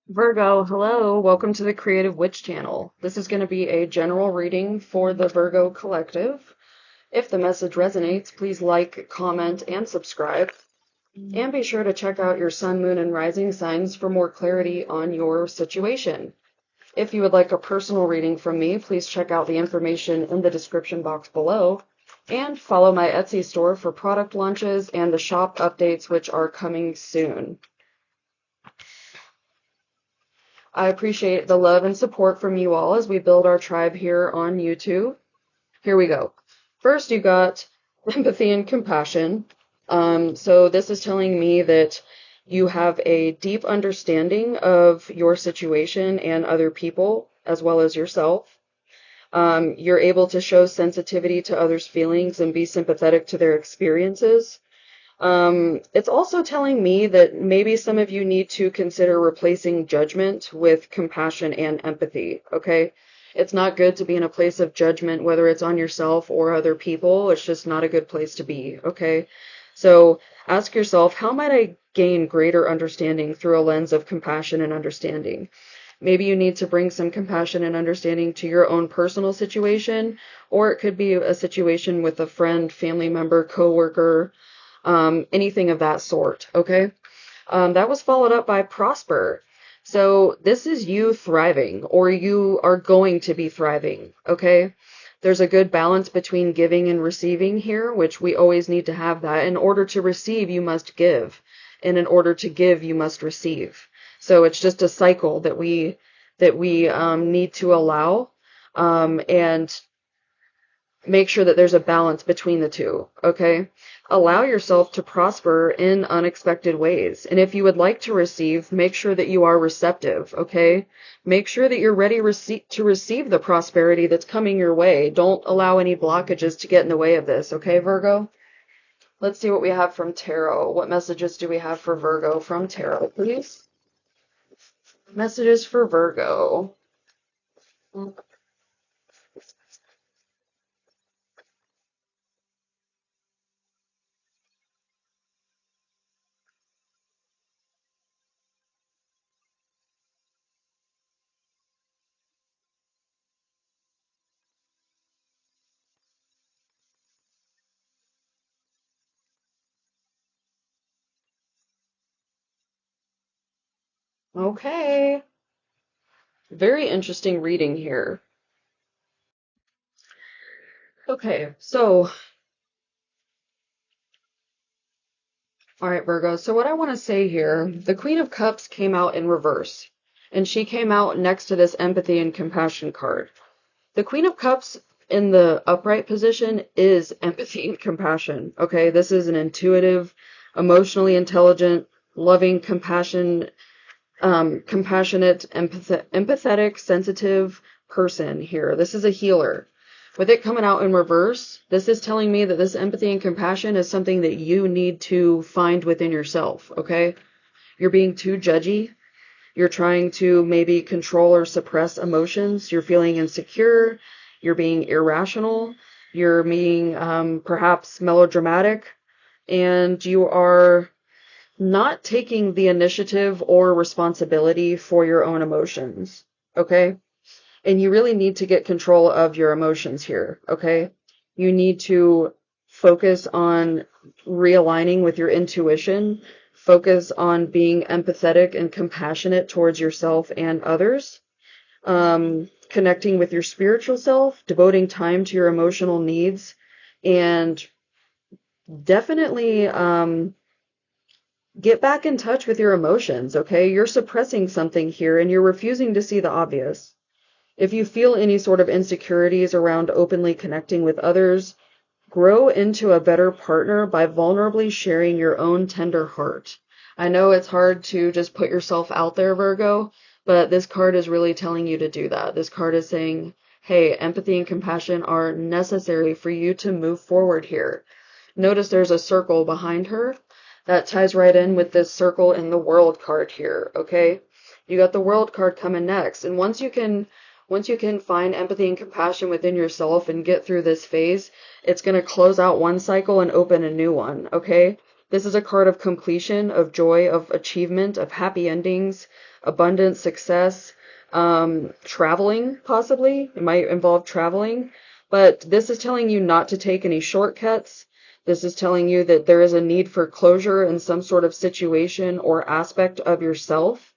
Virgo, hello. Welcome to the Creative Witch channel. This is going to be a general reading for the Virgo collective. If the message resonates, please like, comment, and subscribe. And be sure to check out your sun, moon, and rising signs for more clarity on your situation. If you would like a personal reading from me, please check out the information in the description box below. And follow my Etsy store for product launches and the shop updates, which are coming soon. I appreciate the love and support from you all as we build our tribe here on YouTube. Here we go. First, you got empathy and compassion. So this is telling me that you have a deep understanding of your situation and other people, as well as yourself. You're able to show sensitivity to others' feelings and be sympathetic to their experiences. It's also telling me that maybe some of you need to consider replacing judgment with compassion and empathy, okay? It's not good to be in a place of judgment, whether it's on yourself or other people. It's just not a good place to be, okay? So ask yourself, how might I gain greater understanding through a lens of compassion and understanding? Maybe you need to bring some compassion and understanding to your own personal situation, or it could be a situation with a friend, family member, coworker, anything of that sort, okay? That was followed up by prosper. So this is you thriving, or you are going to be thriving, okay? There's a good balance between giving and receiving here, which we always need to have that. In order to receive, you must give. And in order to give, you must receive. So it's just a cycle that we need to allow, and make sure that there's a balance between the two, okay? Allow yourself to prosper in unexpected ways. And if you would like to receive, make sure that you are receptive, okay? Make sure that you're ready to receive the prosperity that's coming your way. Don't allow any blockages to get in the way of this, okay, Virgo? Let's see what we have from Tarot. What messages do we have for Virgo from Tarot, please? Messages for Virgo. Okay. Very interesting reading here. Okay, so, all right, Virgo. So what I want to say here, the Queen of Cups came out in reverse, and she came out next to this empathy and compassion card. The Queen of Cups in the upright position is empathy and compassion. Okay, this is an intuitive, emotionally intelligent, loving, compassionate, empathetic, sensitive person here. This is a healer. With it coming out in reverse, this is telling me that this empathy and compassion is something that you need to find within yourself, okay? You're being too judgy. You're trying to maybe control or suppress emotions. You're feeling insecure. You're being irrational. You're being perhaps melodramatic. And you are not taking the initiative or responsibility for your own emotions, okay? And you really need to get control of your emotions here, okay? You need to focus on realigning with your intuition, focus on being empathetic and compassionate towards yourself and others, connecting with your spiritual self, devoting time to your emotional needs, and definitely get back in touch with your emotions, okay? You're suppressing something here and you're refusing to see the obvious. If you feel any sort of insecurities around openly connecting with others, grow into a better partner by vulnerably sharing your own tender heart. I know it's hard to just put yourself out there, Virgo, but this card is really telling you to do that. This card is saying, hey, empathy and compassion are necessary for you to move forward here. Notice there's a circle behind her. That ties right in with this circle in the World card here, okay? You got the World card coming next. And once you can find empathy and compassion within yourself and get through this phase, it's going to close out one cycle and open a new one, okay? This is a card of completion, of joy, of achievement, of happy endings, abundance, success, traveling, possibly. It might involve traveling. But this is telling you not to take any shortcuts. This is telling you that there is a need for closure in some sort of situation or aspect of yourself.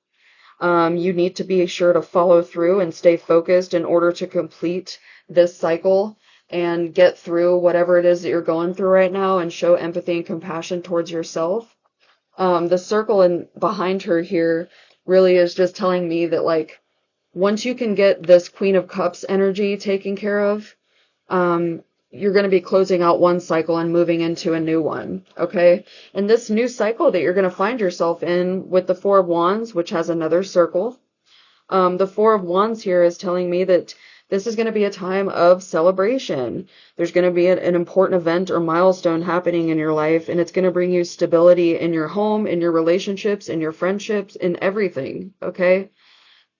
You need to be sure to follow through and stay focused in order to complete this cycle and get through whatever it is that you're going through right now and show empathy and compassion towards yourself. The circle behind her here really is just telling me that, like, once you can get this Queen of Cups energy taken care of, you're going to be closing out one cycle and moving into a new one, okay? And this new cycle that you're going to find yourself in with the Four of Wands, which has another circle, the Four of Wands here is telling me that this is going to be a time of celebration. There's going to be an important event or milestone happening in your life, and it's going to bring you stability in your home, in your relationships, in your friendships, in everything, okay?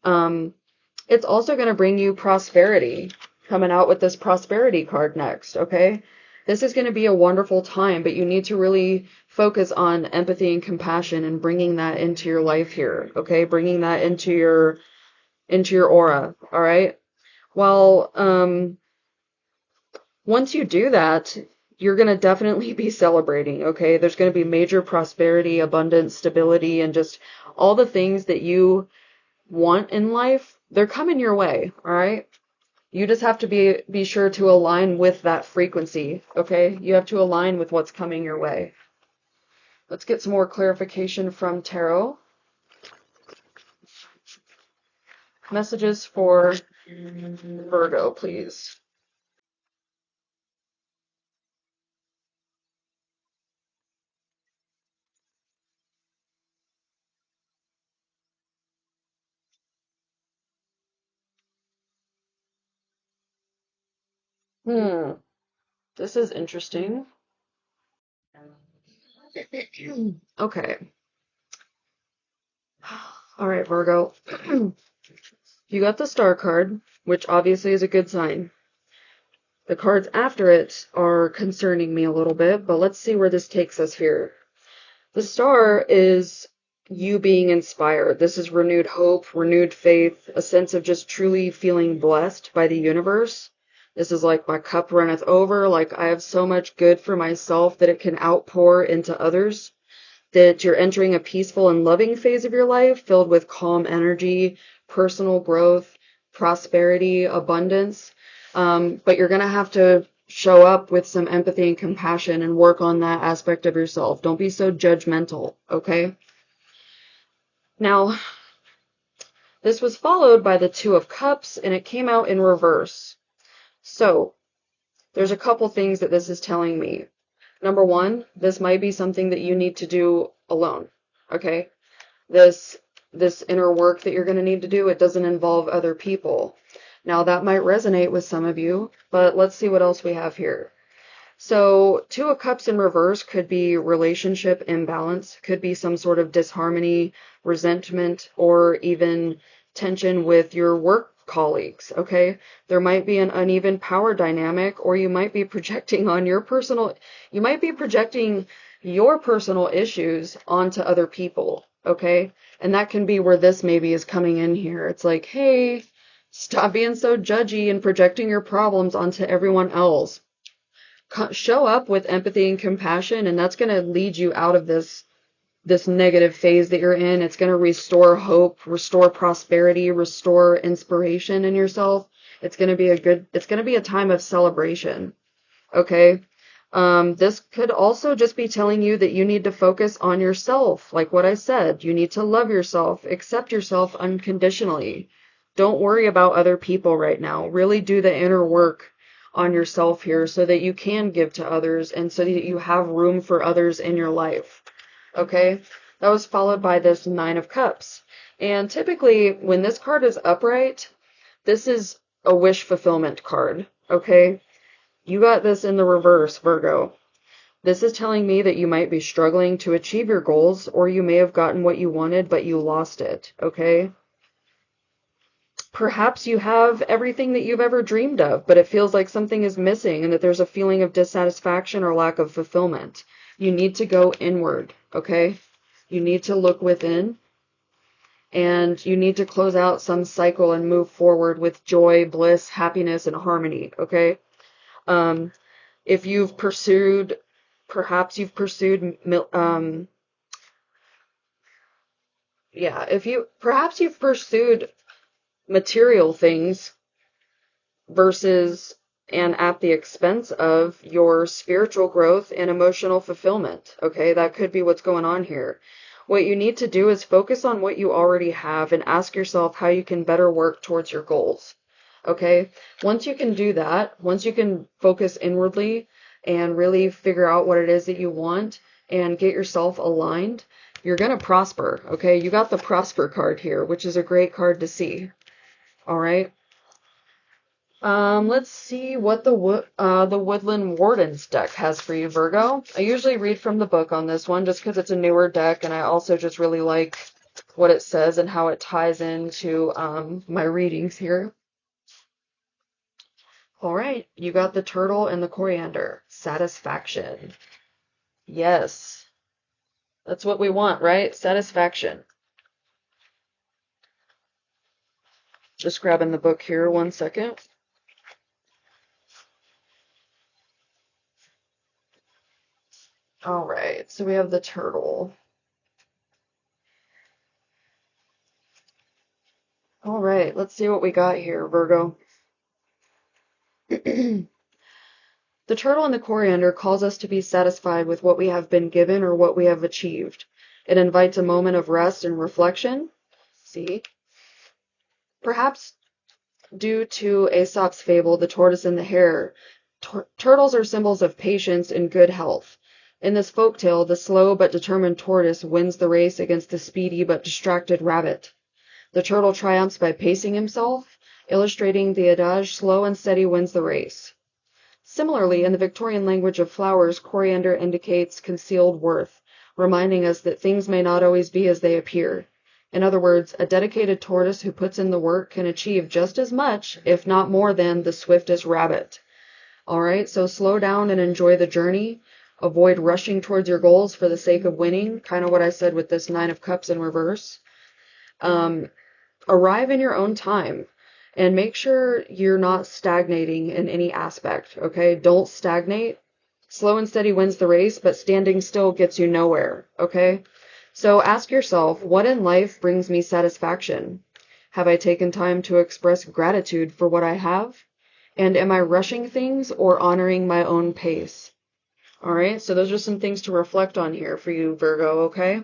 It's also going to bring you prosperity, coming out with this prosperity card next, okay? This is going to be a wonderful time, but you need to really focus on empathy and compassion and bringing that into your life here, okay? Bringing that into your aura, all right? Well, once you do that, you're going to definitely be celebrating, okay? There's going to be major prosperity, abundance, stability, and just all the things that you want in life. They're coming your way, all right? You just have to be sure to align with that frequency, okay? You have to align with what's coming your way. Let's get some more clarification from Tarot. Messages for Virgo, please. This is interesting. Okay. All right, Virgo. You got the Star card, which obviously is a good sign. The cards after it are concerning me a little bit, but let's see where this takes us here. The Star is you being inspired. This is renewed hope, renewed faith, a sense of just truly feeling blessed by the universe. This is like my cup runneth over, like I have so much good for myself that it can outpour into others. That you're entering a peaceful and loving phase of your life filled with calm energy, personal growth, prosperity, abundance. But you're going to have to show up with some empathy and compassion and work on that aspect of yourself. Don't be so judgmental, okay? Now, this was followed by the Two of Cups, and it came out in reverse. So, there's a couple things that this is telling me. Number one, this might be something that you need to do alone, okay? This inner work that you're going to need to do, it doesn't involve other people. Now, that might resonate with some of you, but let's see what else we have here. So, Two of Cups in reverse could be relationship imbalance, could be some sort of disharmony, resentment, or even tension with your work colleagues, okay? There might be an uneven power dynamic, or you might be projecting your personal issues onto other people, okay? And that can be where this maybe is coming in here. It's like, hey, stop being so judgy and projecting your problems onto everyone else. Show up with empathy and compassion, and that's going to lead you out of this negative phase that you're in. It's going to restore hope, restore prosperity, restore inspiration in yourself. It's going to be a time of celebration. Okay? This could also just be telling you that you need to focus on yourself. Like what I said, you need to love yourself, accept yourself unconditionally. Don't worry about other people right now. Really do the inner work on yourself here so that you can give to others and so that you have room for others in your life. Okay? That was followed by this Nine of Cups. And typically, when this card is upright, this is a wish fulfillment card. Okay? You got this in the reverse, Virgo. This is telling me that you might be struggling to achieve your goals, or you may have gotten what you wanted, but you lost it. Okay? Perhaps you have everything that you've ever dreamed of, but it feels like something is missing and that there's a feeling of dissatisfaction or lack of fulfillment. You need to go inward, okay? You need to look within, and you need to close out some cycle and move forward with joy, bliss, happiness, and harmony, okay? Um, if you've pursued, perhaps you've pursued, perhaps you've pursued material things versus and at the expense of your spiritual growth and emotional fulfillment. Okay, that could be what's going on here. What you need to do is focus on what you already have and ask yourself how you can better work towards your goals. Okay, once you can do that, once you can focus inwardly and really figure out what it is that you want and get yourself aligned, you're going to prosper. Okay, you got the prosper card here, which is a great card to see. All right. Let's see what the Woodland Wardens deck has for you, Virgo. I usually read from the book on this one just because it's a newer deck, and I also just really like what it says and how it ties into my readings here. All right, you got the turtle and the coriander. Satisfaction. Yes, that's what we want, right? Satisfaction. Just grabbing the book here, 1 second. All right, so we have the turtle. All right, let's see what we got here, Virgo. The turtle and the coriander calls us to be satisfied with what we have been given or what we have achieved. It invites a moment of rest and reflection. See? Perhaps due to Aesop's fable, The Tortoise and the Hare, turtles are symbols of patience and good health. In this folktale, the slow but determined tortoise wins the race against the speedy but distracted rabbit. The turtle triumphs by pacing himself, illustrating the adage, slow and steady wins the race. Similarly, in the Victorian language of flowers, coriander indicates concealed worth, reminding us that things may not always be as they appear. In other words, a dedicated tortoise who puts in the work can achieve just as much, if not more than, the swiftest rabbit. All right, so slow down and enjoy the journey. Avoid rushing towards your goals for the sake of winning, kind of what I said with this Nine of Cups in reverse. Arrive in your own time and make sure you're not stagnating in any aspect, okay? Don't stagnate. Slow and steady wins the race, but standing still gets you nowhere, okay? So ask yourself, what in life brings me satisfaction? Have I taken time to express gratitude for what I have? And am I rushing things or honoring my own pace? All right, so those are some things to reflect on here for you, Virgo, okay?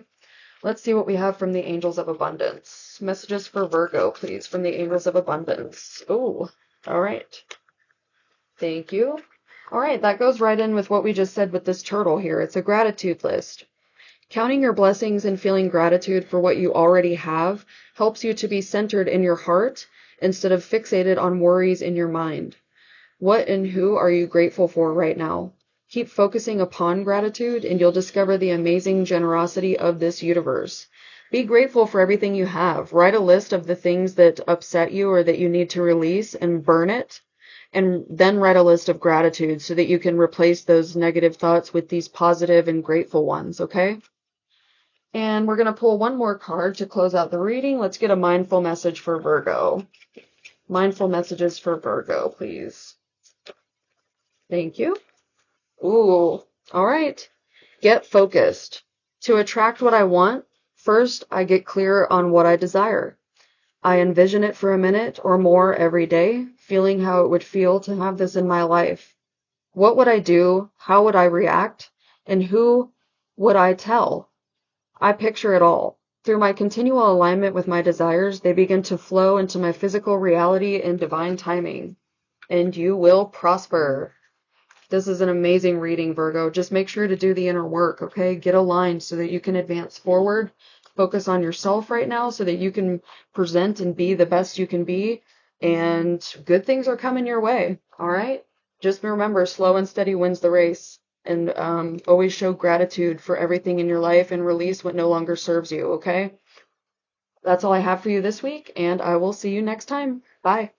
Let's see what we have from the Angels of Abundance. Messages for Virgo, please, from the Angels of Abundance. Oh, all right. Thank you. All right, that goes right in with what we just said with this turtle here. It's a gratitude list. Counting your blessings and feeling gratitude for what you already have helps you to be centered in your heart instead of fixated on worries in your mind. What and who are you grateful for right now? Keep focusing upon gratitude and you'll discover the amazing generosity of this universe. Be grateful for everything you have. Write a list of the things that upset you or that you need to release and burn it. And then write a list of gratitude so that you can replace those negative thoughts with these positive and grateful ones, okay? And we're going to pull one more card to close out the reading. Let's get a mindful message for Virgo. Mindful messages for Virgo, please. Thank you. Ooh, all right. Get focused. To attract what I want, first I get clear on what I desire. I envision it for a minute or more every day, feeling how it would feel to have this in my life. What would I do? How would I react? And who would I tell? I picture it all. Through my continual alignment with my desires, they begin to flow into my physical reality in divine timing. And you will prosper. This is an amazing reading, Virgo. Just make sure to do the inner work, okay? Get aligned so that you can advance forward. Focus on yourself right now so that you can present and be the best you can be. And good things are coming your way, all right? Just remember, slow and steady wins the race. And always show gratitude for everything in your life and release what no longer serves you, okay? That's all I have for you this week, and I will see you next time. Bye.